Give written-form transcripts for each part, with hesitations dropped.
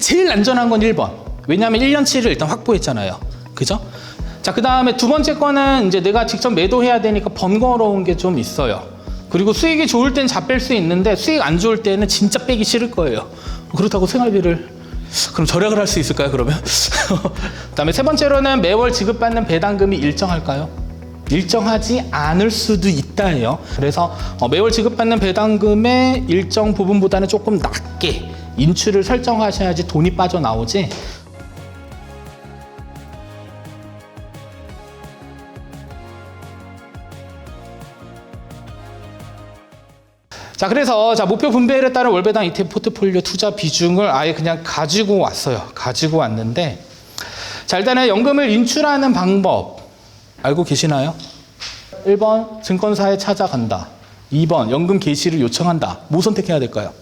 제일 안전한 건 1번. 왜냐하면 1년치를 일단 확보했잖아요. 그죠? 자, 그 다음에 두 번째 거는 이제 내가 직접 매도해야 되니까 번거로운 게 좀 있어요. 그리고 수익이 좋을 땐 다 뺄 수 있는데 수익 안 좋을 때는 진짜 빼기 싫을 거예요. 그렇다고 생활비를 그럼 절약을 할 수 있을까요, 그러면? 그 다음에 세 번째로는 매월 지급받는 배당금이 일정할까요? 일정하지 않을 수도 있다예요. 그래서 매월 지급받는 배당금의 일정 부분보다는 조금 낮게 인출을 설정하셔야지 돈이 빠져나오지. 자, 그래서 목표 분배율에 따른 월배당 ETF 포트폴리오 투자 비중을 아예 그냥 가지고 왔어요. 가지고 왔는데, 자, 일단은 연금을 인출하는 방법 알고 계시나요? 1번 증권사에 찾아간다. 2번 연금 개시를 요청한다. 뭐 선택해야 될까요?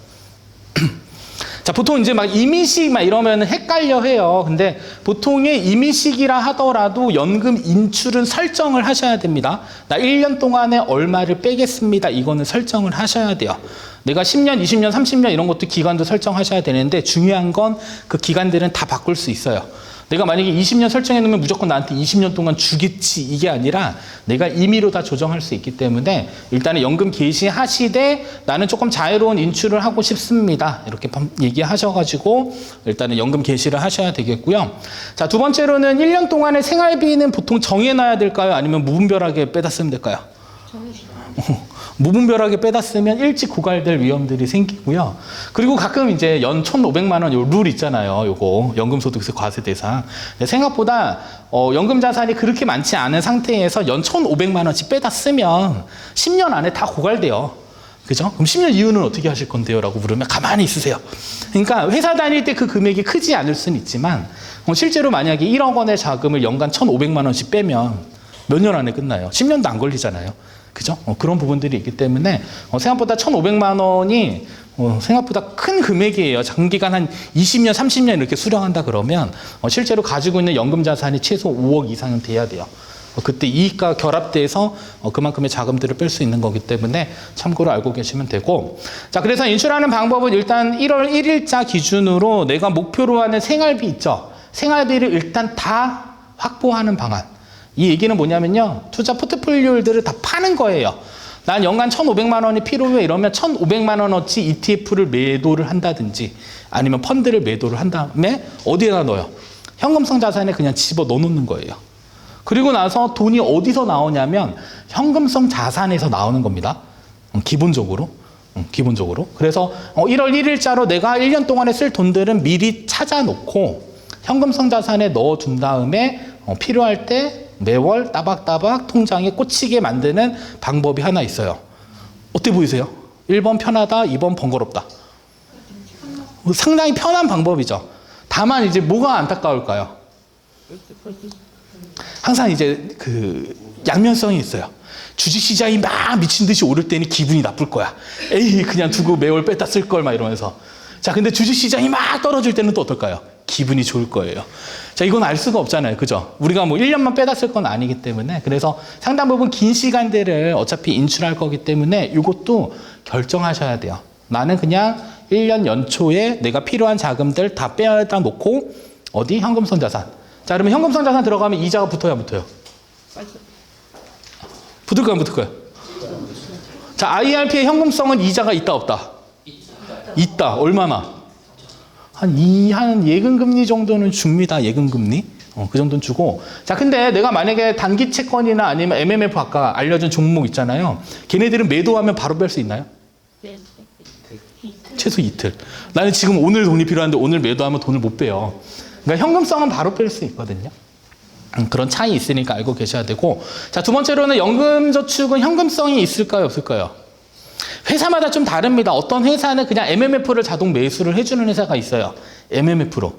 자, 보통 이제 막 임의식 막 이러면 헷갈려 해요. 근데 보통의 임의식이라 하더라도 연금 인출은 설정을 하셔야 됩니다. 나 1년 동안에 얼마를 빼겠습니다. 이거는 설정을 하셔야 돼요. 내가 10년, 20년, 30년 이런 것도 기간도 설정하셔야 되는데 중요한 건 그 기간들은 다 바꿀 수 있어요. 내가 만약에 20년 설정해 놓으면 무조건 나한테 20년 동안 주겠지 이게 아니라 내가 임의로 다 조정할 수 있기 때문에 일단은 연금 개시하시되 나는 조금 자유로운 인출을 하고 싶습니다. 이렇게 얘기하셔가지고 일단은 연금 개시를 하셔야 되겠고요. 자, 두 번째로는 1년 동안의 생활비는 보통 정해놔야 될까요? 아니면 무분별하게 빼다 쓰면 될까요? 무분별하게 빼다 쓰면 일찍 고갈될 위험들이 생기고요. 그리고 가끔 이제 연 1,500만 원 요 룰 있잖아요. 요거 연금소득세 과세 대상. 생각보다 연금 자산이 그렇게 많지 않은 상태에서 연 1,500만 원씩 빼다 쓰면 10년 안에 다 고갈돼요. 그죠? 그럼 10년 이후는 어떻게 하실 건데요? 라고 물으면 가만히 있으세요. 그러니까 회사 다닐 때 그 금액이 크지 않을 수는 있지만 실제로 만약에 1억 원의 자금을 연간 1,500만 원씩 빼면 몇 년 안에 끝나요? 10년도 안 걸리잖아요. 그죠? 그런 부분들이 있기 때문에 생각보다 1,500만 원이 생각보다 큰 금액이에요. 장기간 한 20년, 30년 이렇게 수령한다 그러면 실제로 가지고 있는 연금 자산이 최소 5억 이상은 돼야 돼요. 그때 이익과 결합돼서 그만큼의 자금들을 뺄 수 있는 거기 때문에 참고로 알고 계시면 되고. 자, 그래서 인출하는 방법은 일단 1월 1일자 기준으로 내가 목표로 하는 생활비 있죠. 생활비를 일단 다 확보하는 방안. 이 얘기는 뭐냐면요. 투자 포트폴리오들을 다 파는 거예요. 난 연간 1,500만 원이 필요해 이러면 1,500만 원어치 ETF를 매도를 한다든지 아니면 펀드를 매도를 한 다음에 어디에다 넣어요? 현금성 자산에 그냥 집어 넣어놓는 거예요. 그리고 나서 돈이 어디서 나오냐면 현금성 자산에서 나오는 겁니다. 기본적으로. 그래서 1월 1일자로 내가 1년 동안에 쓸 돈들은 미리 찾아놓고 현금성 자산에 넣어둔 다음에 필요할 때 매월 따박따박 통장에 꽂히게 만드는 방법이 하나 있어요. 어때 보이세요? 1번 편하다, 2번 번거롭다. 상당히 편한 방법이죠. 다만 이제 뭐가 안타까울까요? 항상 이제 그 양면성이 있어요. 주식시장이 막 미친 듯이 오를 때는 기분이 나쁠 거야. 에이, 그냥 두고 매월 뺐다 쓸 걸 막 이러면서. 자, 근데 주식시장이 막 떨어질 때는 또 어떨까요? 기분이 좋을 거예요. 자, 이건 알 수가 없잖아요. 그죠? 우리가 뭐 1년만 빼다 쓸 건 아니기 때문에. 그래서 상당 부분 긴 시간대를 어차피 인출할 거기 때문에 이것도 결정하셔야 돼요. 나는 그냥 1년 연초에 내가 필요한 자금들 다 빼다 놓고 어디? 현금성 자산. 자, 그러면 현금성 자산 들어가면 이자가 붙어요, 안 붙어요? 붙을까요, 안 붙을까요? 자, IRP의 현금성은 이자가 있다, 없다? 있다. 얼마나? 한 예금금리 정도는 줍니다. 예금금리. 그 정도는 주고. 자, 근데 내가 만약에 단기 채권이나 아니면 MMF 아까 알려준 종목 있잖아요. 걔네들은 매도하면 바로 뺄 수 있나요? 네. 최소 이틀. 나는 지금 오늘 돈이 필요한데 오늘 매도하면 돈을 못 빼요. 그러니까 현금성은 바로 뺄 수 있거든요. 그런 차이 있으니까 알고 계셔야 되고. 자, 두 번째로는 연금저축은 현금성이 있을까요, 없을까요? 회사마다 좀 다릅니다. 어떤 회사는 그냥 MMF를 자동 매수를 해주는 회사가 있어요. MMF로.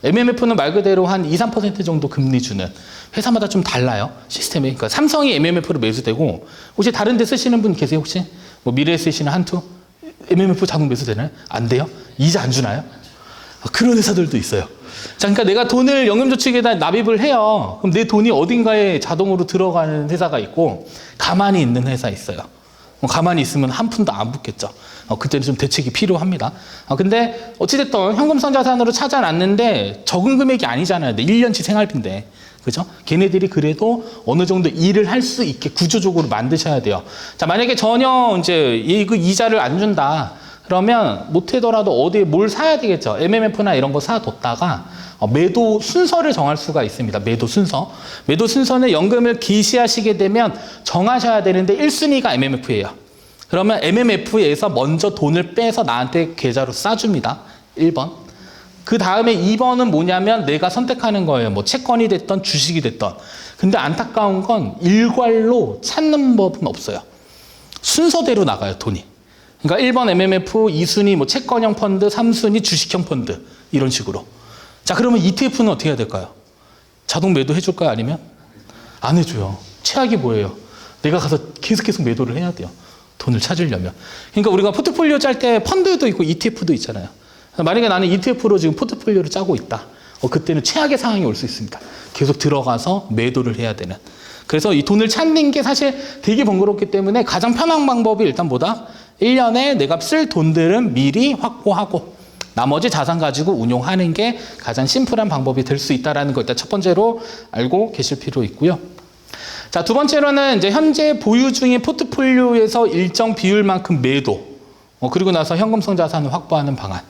MMF는 말 그대로 한 2, 3% 정도 금리 주는. 회사마다 좀 달라요. 시스템이. 그러니까 삼성이 MMF로 매수되고, 혹시 다른 데 쓰시는 분 계세요, 혹시? 뭐 미래에 쓰시는 한투? MMF 자동 매수되나요? 안 돼요? 이자 안 주나요? 그런 회사들도 있어요. 자, 그러니까 내가 돈을 연금저축에다 납입을 해요. 그럼 내 돈이 어딘가에 자동으로 들어가는 회사가 있고, 가만히 있는 회사 있어요. 가만히 있으면 한 푼도 안 붙겠죠. 그때는 좀 대책이 필요합니다. 근데 어찌됐든 현금성 자산으로 찾아놨는데 적은 금액이 아니잖아요. 1년치 생활비인데. 그죠? 걔네들이 그래도 어느 정도 일을 할 수 있게 구조적으로 만드셔야 돼요. 자, 만약에 전혀 이제 그 이자를 안 준다. 그러면 못하더라도 어디에 뭘 사야 되겠죠. MMF나 이런 거 사뒀다가 매도 순서를 정할 수가 있습니다. 매도 순서. 매도 순서는 연금을 기시하시게 되면 정하셔야 되는데 1순위가 MMF예요. 그러면 MMF에서 먼저 돈을 빼서 나한테 계좌로 싸줍니다. 1번. 그 다음에 2번은 뭐냐면 내가 선택하는 거예요. 뭐 채권이 됐던 주식이 됐던. 근데 안타까운 건 일괄로 찾는 법은 없어요. 순서대로 나가요, 돈이. 그러니까 1번 MMF, 2순위 뭐 채권형 펀드, 3순위 주식형 펀드 이런 식으로. 자, 그러면 ETF는 어떻게 해야 될까요? 자동 매도 해줄까요? 아니면? 안 해줘요. 최악이 뭐예요? 내가 가서 계속 매도를 해야 돼요. 돈을 찾으려면. 그러니까 우리가 포트폴리오 짤 때 펀드도 있고 ETF도 있잖아요. 만약에 나는 ETF로 지금 포트폴리오를 짜고 있다. 그때는 최악의 상황이 올 수 있습니다. 계속 들어가서 매도를 해야 되는. 그래서 이 돈을 찾는 게 사실 되게 번거롭기 때문에 가장 편한 방법이 일단 뭐다? 1년에 내가 쓸 돈들은 미리 확보하고 나머지 자산 가지고 운용하는 게 가장 심플한 방법이 될 수 있다는 거 일단 첫 번째로 알고 계실 필요 있고요. 자, 두 번째로는 이제 현재 보유 중인 포트폴리오에서 일정 비율만큼 매도. 그리고 나서 현금성 자산을 확보하는 방안.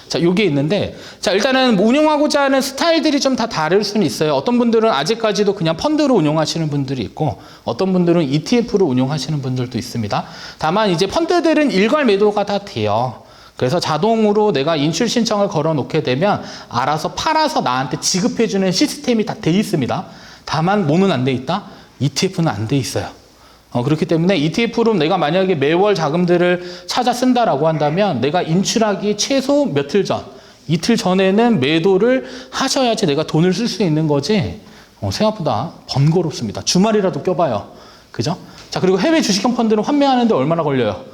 자, 요게 있는데, 자, 일단은 운용하고자 하는 스타일들이 좀 다 다를 수는 있어요. 어떤 분들은 아직까지도 그냥 펀드로 운용하시는 분들이 있고, 어떤 분들은 ETF로 운용하시는 분들도 있습니다. 다만 이제 펀드들은 일괄 매도가 다 돼요. 그래서 자동으로 내가 인출 신청을 걸어 놓게 되면 알아서 팔아서 나한테 지급해주는 시스템이 다 돼 있습니다. 다만 뭐는 안 돼 있다? ETF는 안 돼 있어요. 그렇기 때문에 ETF로 내가 만약에 매월 자금들을 찾아 쓴다라고 한다면 내가 인출하기 최소 며칠 전, 이틀 전에는 매도를 하셔야지 내가 돈을 쓸 수 있는 거지. 생각보다 번거롭습니다. 주말이라도 껴봐요. 그죠? 자, 그리고 해외 주식형 펀드는 환매하는데 얼마나 걸려요?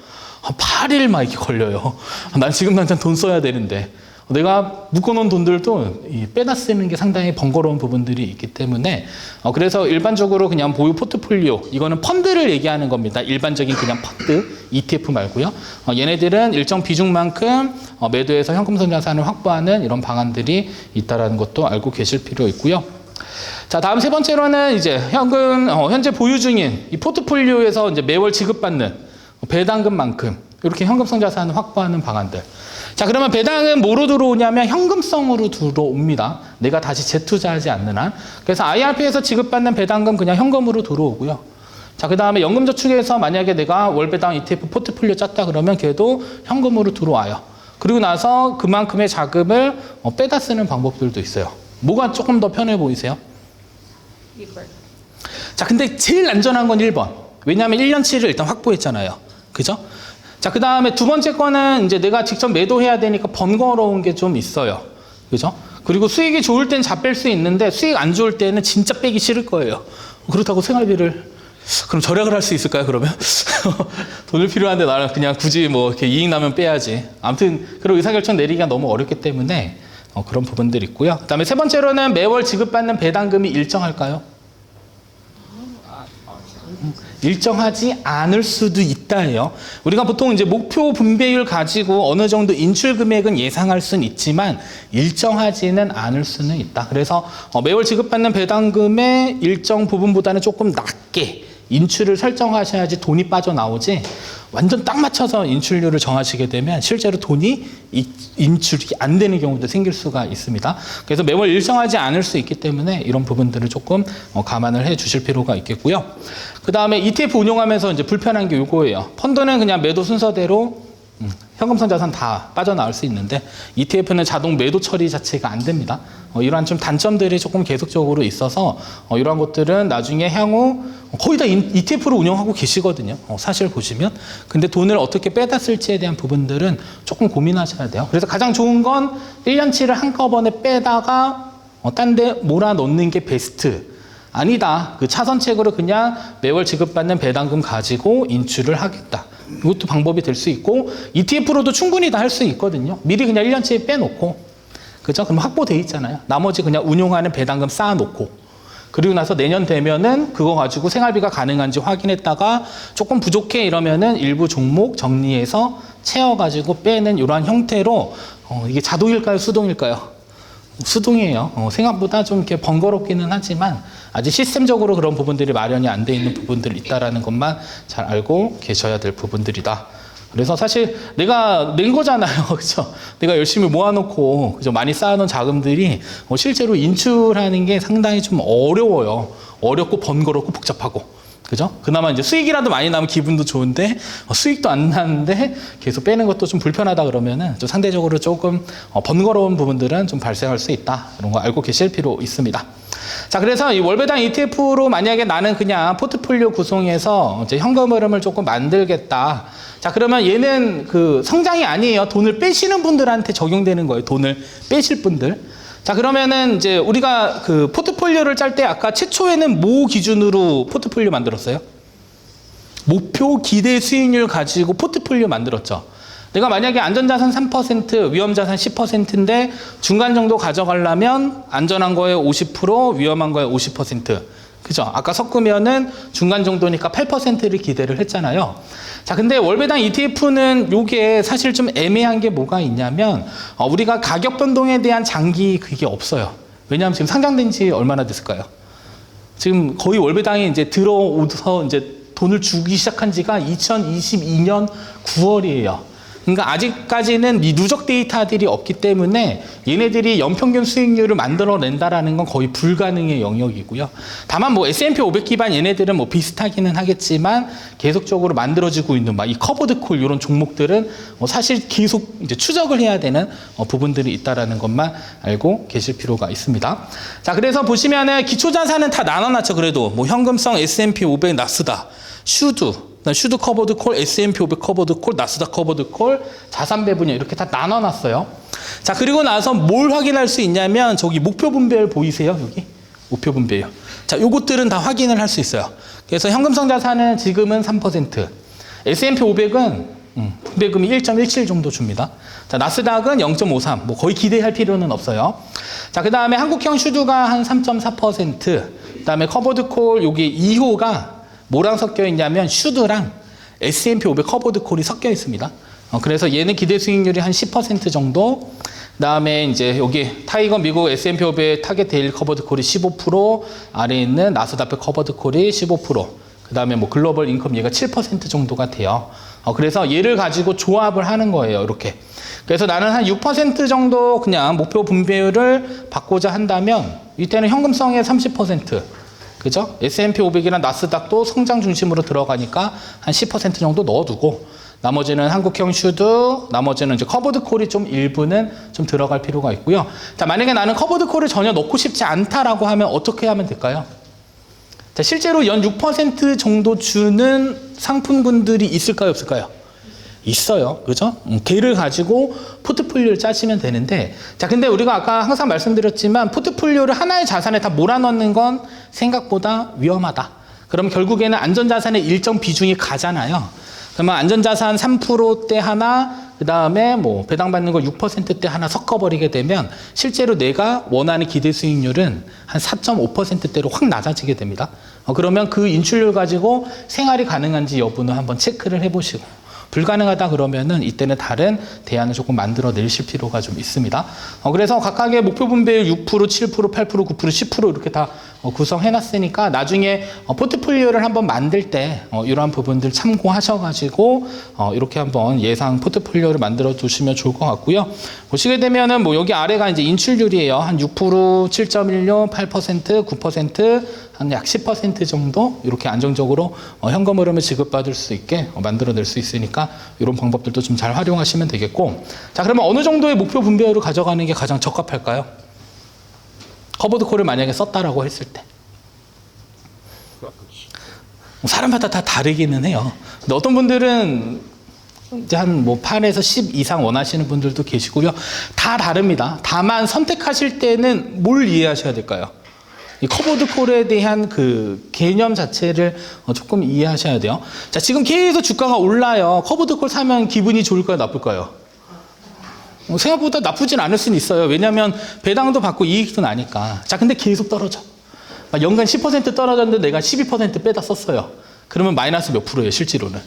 8일 막 이렇게 걸려요. 난 지금 당장 돈 써야 되는데. 내가 묶어놓은 돈들도 빼다 쓰는 게 상당히 번거로운 부분들이 있기 때문에 그래서 일반적으로 그냥 보유 포트폴리오, 이거는 펀드를 얘기하는 겁니다. 일반적인 그냥 펀드, ETF 말고요. 얘네들은 일정 비중만큼 매도해서 현금성 자산을 확보하는 이런 방안들이 있다는 것도 알고 계실 필요 있고요. 자, 다음 세 번째로는 이제 현재 보유 중인 이 포트폴리오에서 이제 매월 지급받는 배당금만큼 이렇게 현금성 자산을 확보하는 방안들. 자, 그러면 배당은 뭐로 들어오냐면 현금성으로 들어옵니다. 내가 다시 재투자하지 않는 한. 그래서 IRP에서 지급받는 배당금 그냥 현금으로 들어오고요. 자, 그 다음에 연금저축에서 만약에 내가 월배당 ETF 포트폴리오 짰다 그러면 걔도 현금으로 들어와요. 그리고 나서 그만큼의 자금을 빼다 쓰는 방법들도 있어요. 뭐가 조금 더 편해 보이세요? 1번. 자, 근데 제일 안전한 건 1번. 왜냐하면 1년치를 일단 확보했잖아요. 그죠? 자, 그 다음에 두 번째 거는 이제 내가 직접 매도해야 되니까 번거로운 게 좀 있어요. 그죠? 그리고 수익이 좋을 땐 잘 뺄 수 있는데 수익 안 좋을 때는 진짜 빼기 싫을 거예요. 그렇다고 생활비를 그럼 절약을 할 수 있을까요, 그러면? 돈을 필요한데 나는 그냥 굳이 뭐 이렇게 이익 나면 빼야지. 아무튼 그런 의사결정 내리기가 너무 어렵기 때문에 그런 부분들이 있고요. 그 다음에 세 번째로는 매월 지급받는 배당금이 일정할까요? 일정하지 않을 수도 있다예요. 우리가 보통 이제 목표 분배율 가지고 어느 정도 인출 금액은 예상할 수는 있지만 일정하지는 않을 수는 있다. 그래서 매월 지급받는 배당금의 일정 부분보다는 조금 낮게 인출을 설정하셔야지 돈이 빠져나오지, 완전 딱 맞춰서 인출률을 정하시게 되면 실제로 돈이 인출이 안 되는 경우도 생길 수가 있습니다. 그래서 매월 일정하지 않을 수 있기 때문에 이런 부분들을 조금 감안을 해 주실 필요가 있겠고요. 그 다음에 ETF 운용하면서 이제 불편한 게 이거예요. 펀드는 그냥 매도 순서대로 현금성 자산 다 빠져나올 수 있는데 ETF는 자동 매도 처리 자체가 안 됩니다. 이러한 좀 단점들이 조금 계속적으로 있어서 이러한 것들은 나중에 향후 거의 다 ETF로 운영하고 계시거든요. 사실 보시면. 근데 돈을 어떻게 빼다 쓸지에 대한 부분들은 조금 고민하셔야 돼요. 그래서 가장 좋은 건 1년치를 한꺼번에 빼다가 딴 데 몰아넣는 게 베스트. 아니다. 그 차선책으로 그냥 매월 지급받는 배당금 가지고 인출을 하겠다. 이것도 방법이 될 수 있고 ETF로도 충분히 다 할 수 있거든요. 미리 그냥 1년치에 빼놓고, 그죠? 그럼 확보돼 있잖아요. 나머지 그냥 운용하는 배당금 쌓아놓고, 그리고 나서 내년 되면은 그거 가지고 생활비가 가능한지 확인했다가 조금 부족해 이러면은 일부 종목 정리해서 채워가지고 빼는 이러한 형태로 이게 자동일까요? 수동일까요? 수동이에요. 생각보다 좀 이렇게 번거롭기는 하지만 아직 시스템적으로 그런 부분들이 마련이 안 돼 있는 부분들이 있다라는 것만 잘 알고 계셔야 될 부분들이다. 그래서 사실 내가 낸 거잖아요. 그죠? 내가 열심히 모아놓고, 그죠? 많이 쌓아놓은 자금들이 실제로 인출하는 게 상당히 좀 어려워요. 어렵고 번거롭고 복잡하고. 그죠? 그나마 이제 수익이라도 많이 나면 기분도 좋은데, 수익도 안 나는데 계속 빼는 것도 좀 불편하다 그러면은 좀 상대적으로 조금 번거로운 부분들은 좀 발생할 수 있다. 이런 거 알고 계실 필요 있습니다. 자, 그래서 이 월배당 ETF로 만약에 나는 그냥 포트폴리오 구성해서 이제 현금 흐름을 조금 만들겠다. 자, 그러면 얘는 그 성장이 아니에요. 돈을 빼시는 분들한테 적용되는 거예요. 돈을 빼실 분들. 자, 그러면은 이제 우리가 그 포트폴리오를 짤 때 아까 최초에는 뭐 기준으로 포트폴리오 만들었어요? 목표 기대 수익률 가지고 포트폴리오 만들었죠. 내가 만약에 안전자산 3%, 위험자산 10%인데 중간 정도 가져가려면 안전한 거에 50%, 위험한 거에 50%. 그죠? 아까 섞으면은 중간 정도니까 8%를 기대를 했잖아요. 자, 근데 월배당 ETF는 요게 사실 좀 애매한 게 뭐가 있냐면, 우리가 가격 변동에 대한 장기 그게 없어요. 왜냐하면 지금 상장된 지 얼마나 됐을까요? 지금 거의 월배당이 이제 들어오서 이제 돈을 주기 시작한 지가 2022년 9월이에요. 그러니까 아직까지는 이 누적 데이터들이 없기 때문에 얘네들이 연평균 수익률을 만들어낸다라는 건 거의 불가능의 영역이고요. 다만 뭐 S&P 500 기반 얘네들은 뭐 비슷하기는 하겠지만 계속적으로 만들어지고 있는 막 이 커버드 콜 이런 종목들은 사실 계속 이제 추적을 해야 되는 부분들이 있다라는 것만 알고 계실 필요가 있습니다. 자, 그래서 보시면은 기초 자산은 다 나눠놨죠. 그래도 뭐 현금성 S&P 500 나스닥, 슈드 커버드 콜, S&P 500 커버드 콜, 나스닥 커버드 콜, 자산 배분율 이렇게 다 나눠놨어요. 자, 그리고 나서 뭘 확인할 수 있냐면 저기 목표 분배율 보이세요? 여기 목표 분배율. 자, 요것들은 다 확인을 할 수 있어요. 그래서 현금성 자산은 지금은 3%, S&P 500은 분배금이 1.17 정도 줍니다. 자, 나스닥은 0.53, 뭐 거의 기대할 필요는 없어요. 자, 그 다음에 한국형 슈드가 한 3.4%, 그 다음에 커버드 콜 여기 2호가 뭐랑 섞여 있냐면 슈드랑 S&P 500 커버드 콜이 섞여 있습니다. 그래서 얘는 기대 수익률이 한 10% 정도. 그다음에 이제 여기 타이거 미국 S&P 500 타겟 데일 커버드 콜이 15%, 아래에 있는 나스닥 커버드 콜이 15%. 그다음에 뭐 글로벌 인컴 얘가 7% 정도가 돼요. 그래서 얘를 가지고 조합을 하는 거예요. 이렇게. 그래서 나는 한 6% 정도 그냥 목표 분배율을 받고자 한다면 이때는 현금성의 30%. 그죠? S&P 500이랑 나스닥도 성장 중심으로 들어가니까 한 10% 정도 넣어두고 나머지는 한국형 슈드, 나머지는 이제 커버드 콜이 좀 일부는 좀 들어갈 필요가 있고요. 자, 만약에 나는 커버드 콜을 전혀 넣고 싶지 않다라고 하면 어떻게 하면 될까요? 자, 실제로 연 6% 정도 주는 상품군들이 있을까요, 없을까요? 있어요. 그죠? 걔를 가지고 포트폴리오를 짜시면 되는데, 자, 근데 우리가 아까 항상 말씀드렸지만 포트폴리오를 하나의 자산에 다 몰아넣는 건 생각보다 위험하다. 그럼 결국에는 안전자산의 일정 비중이 가잖아요. 그러면 안전자산 3%대 하나, 그 다음에 뭐 배당받는 거 6%대 하나 섞어버리게 되면 실제로 내가 원하는 기대 수익률은 한 4.5%대로 확 낮아지게 됩니다. 그러면 그 인출률 가지고 생활이 가능한지 여부는 한번 체크를 해보시고, 불가능하다 그러면은 이때는 다른 대안을 조금 만들어 내실 필요가 좀 있습니다. 그래서 각각의 목표 분배율 6%, 7%, 8%, 9%, 10% 이렇게 다 구성해 놨으니까 나중에 포트폴리오를 한번 만들 때 이러한 부분들 참고하셔가지고 이렇게 한번 예상 포트폴리오를 만들어 두시면 좋을 것 같고요. 보시게 되면은 뭐 여기 아래가 이제 인출률이에요. 한 6%, 7.16, 8%, 9%, 한 약 10% 정도 이렇게 안정적으로 현금 흐름을 지급받을 수 있게 만들어낼 수 있으니까 이런 방법들도 좀 잘 활용하시면 되겠고, 자, 그러면 어느 정도의 목표 분배율을 가져가는 게 가장 적합할까요? 커버드 콜을 만약에 썼다라고 했을 때 사람마다 다 다르기는 해요. 근데 어떤 분들은 이제 한 뭐 8에서 10 이상 원하시는 분들도 계시고요. 다 다릅니다. 다만 선택하실 때는 뭘 이해하셔야 될까요? 이 커버드 콜에 대한 그 개념 자체를 조금 이해하셔야 돼요. 자, 지금 계속 주가가 올라요. 커버드 콜 사면 기분이 좋을까요, 나쁠까요? 생각보다 나쁘진 않을 수는 있어요. 왜냐하면 배당도 받고 이익도 나니까. 자, 근데 계속 떨어져. 막 연간 10% 떨어졌는데 내가 12% 빼다 썼어요. 그러면 마이너스 몇 프로예요, 실제로는?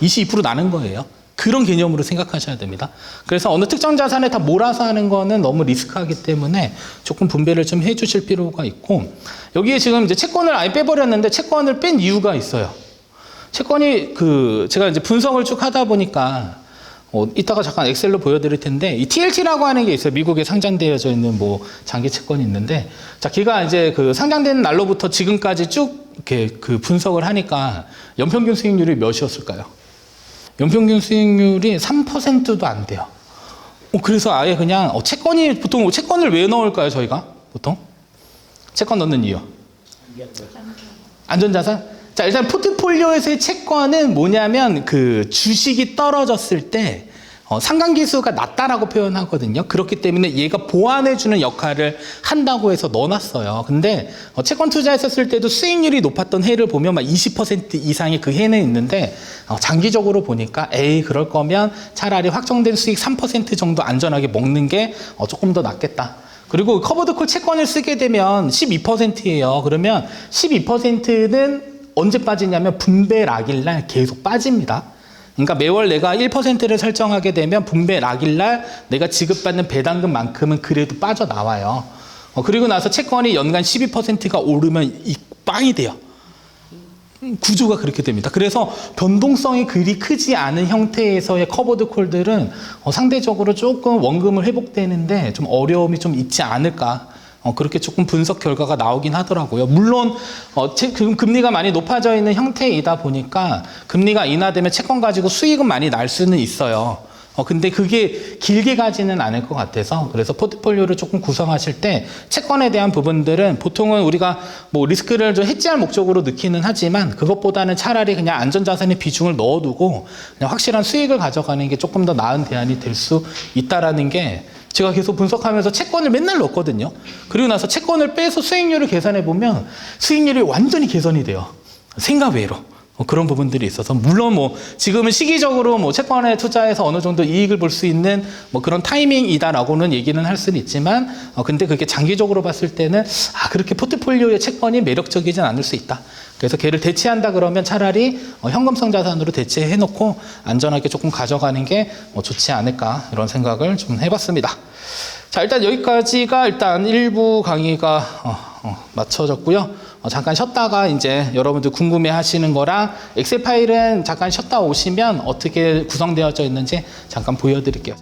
22% 나는 거예요. 그런 개념으로 생각하셔야 됩니다. 그래서 어느 특정 자산에 다 몰아서 하는 거는 너무 리스크하기 때문에 조금 분배를 좀 해주실 필요가 있고, 여기에 지금 이제 채권을 아예 빼버렸는데 채권을 뺀 이유가 있어요. 채권이 제가 이제 분석을 쭉 하다 보니까 이따가 잠깐 엑셀로 보여드릴 텐데, 이 TLT라고 하는 게 있어요. 미국에 상장되어져 있는 뭐 장기 채권이 있는데, 자, 걔가 이제 상장되는 날로부터 지금까지 쭉 이렇게 분석을 하니까 연평균 수익률이 몇이었을까요? 연평균 수익률이 3%도 안 돼요. 그래서 아예 그냥 채권이, 보통 채권을 왜 넣을까요, 저희가? 보통? 채권 넣는 이유. 안전자산? 자, 일단 포트폴리오에서의 채권은 뭐냐면 주식이 떨어졌을 때 상관기수가 낮다라고 표현하거든요. 그렇기 때문에 얘가 보완해주는 역할을 한다고 해서 넣어놨어요. 근데 채권 투자했었을 때도 수익률이 높았던 해를 보면 막 20% 이상의 그 해는 있는데, 장기적으로 보니까 그럴 거면 차라리 확정된 수익 3% 정도 안전하게 먹는 게 조금 더 낫겠다. 그리고 커버드콜 채권을 쓰게 되면 12%예요. 그러면 12%는 언제 빠지냐면 분배 락일날 계속 빠집니다. 그러니까 매월 내가 1%를 설정하게 되면 분배 락일날 내가 지급받는 배당금만큼은 그래도 빠져나와요. 그리고 나서 채권이 연간 12%가 오르면 빵이 돼요. 구조가 그렇게 됩니다. 그래서 변동성이 그리 크지 않은 형태에서의 커버드 콜들은 상대적으로 조금 원금을 회복되는데 좀 어려움이 좀 있지 않을까. 그렇게 조금 분석 결과가 나오긴 하더라고요. 물론 금리가 많이 높아져 있는 형태이다 보니까 금리가 인하되면 채권 가지고 수익은 많이 날 수는 있어요. 근데 그게 길게 가지는 않을 것 같아서, 그래서 포트폴리오를 조금 구성하실 때 채권에 대한 부분들은 보통은 우리가 뭐 리스크를 좀 해지할 목적으로 넣기는 하지만, 그것보다는 차라리 그냥 안전자산의 비중을 넣어두고 그냥 확실한 수익을 가져가는 게 조금 더 나은 대안이 될 수 있다라는 게, 제가 계속 분석하면서 채권을 맨날 넣었거든요. 그리고 나서 채권을 빼서 수익률을 계산해 보면 수익률이 완전히 개선이 돼요. 생각 외로. 그런 부분들이 있어서, 물론 뭐 지금은 시기적으로 뭐 채권에 투자해서 어느 정도 이익을 볼 수 있는 뭐 그런 타이밍이다라고는 얘기는 할 수는 있지만, 근데 그게 장기적으로 봤을 때는 그렇게 포트폴리오의 채권이 매력적이진 않을 수 있다. 그래서 걔를 대체한다 그러면 차라리 현금성 자산으로 대체해 놓고 안전하게 조금 가져가는 게 좋지 않을까, 이런 생각을 좀 해봤습니다. 자, 일단 여기까지가 일단 1부 강의가 마쳐졌고요. 잠깐 쉬었다가 이제 여러분들 궁금해 하시는 거랑 엑셀 파일은 잠깐 쉬었다 오시면 어떻게 구성되어져 있는지 잠깐 보여드릴게요.